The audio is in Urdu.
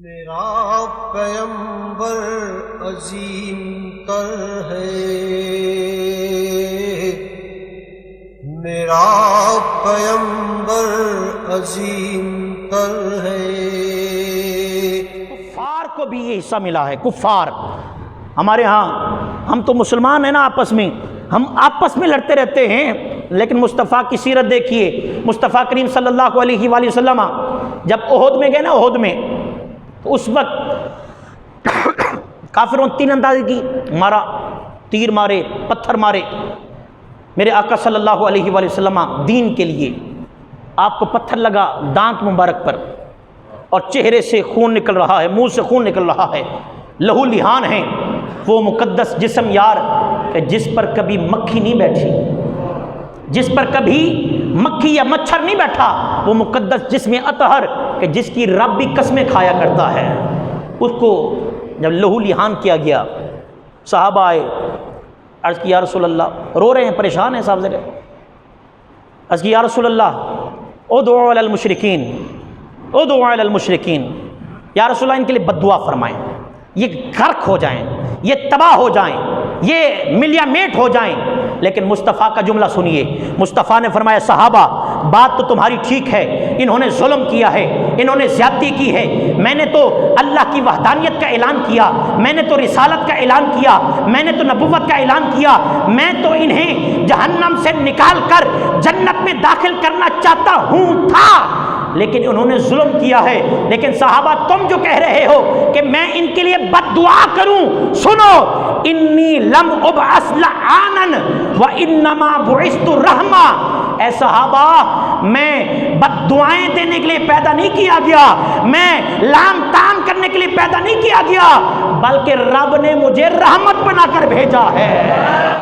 میرا پیغمبر عظیم تر ہے، میرا پیغمبر عظیم تر ہے۔ کفار کو بھی یہ حصہ ملا ہے۔ کفار ہمارے ہاں، ہم تو مسلمان ہیں نا، ہم آپس میں لڑتے رہتے ہیں، لیکن مصطفیٰ کی سیرت دیکھیے۔ مصطفیٰ کریم صلی اللہ علیہ وآلہ وسلم جب احد میں گئے نا، احد میں تو اس وقت کافروں نے تین انداز کی مارا، تیر مارے، پتھر مارے۔ میرے آقا صلی اللہ علیہ وآلہ وسلم دین کے لیے، آپ کو پتھر لگا دانت مبارک پر، اور چہرے سے خون نکل رہا ہے، منہ سے خون نکل رہا ہے، لہو لہان ہیں۔ وہ مقدس جسم یار کہ جس پر کبھی مکھی نہیں بیٹھی، جس پر کبھی مکھی یا مچھر نہیں بیٹھا، وہ مقدس جسم اطہر کہ جس کی رب بھی قسمیں کھایا کرتا ہے۔ اس کو جب لہو لہان کیا گیا، صحابہ آئے، عرض کی یا رسول اللہ، رو رہے ہیں، پریشان ہیں صاحب، عرض کی یا رسول اللہ ادعو علی المشرکین، ادعو علی المشرکین، یا رسول اللہ ان کے لیے بد دعا فرمائیں، یہ غرق ہو جائیں، یہ تباہ ہو جائیں، یہ ملیا میٹ ہو جائیں۔ لیکن مصطفیٰ کا جملہ سنیے، مصطفیٰ نے فرمایا صحابہ بات تو تمہاری ٹھیک ہے، انہوں نے ظلم کیا ہے، انہوں نے زیادتی کی ہے، میں نے تو اللہ کی وحدانیت کا اعلان کیا، میں نے تو رسالت کا اعلان کیا، میں نے تو نبوت کا اعلان کیا، میں تو انہیں جہنم سے نکال کر جنت میں داخل کرنا چاہتا ہوں تھا، لیکن انہوں نے ظلم کیا ہے۔ لیکن صحابہ تم جو کہہ رہے ہو کہ میں ان کے لیے بد دعا کروں، سنو، انی لم ابعث لعانا وانما بعثت رحمہ۔ اے صحابہ، میں بد دعائیں دینے کے لیے پیدا نہیں کیا گیا، میں لام تام کرنے کے لیے پیدا نہیں کیا گیا، بلکہ رب نے مجھے رحمت بنا کر بھیجا ہے۔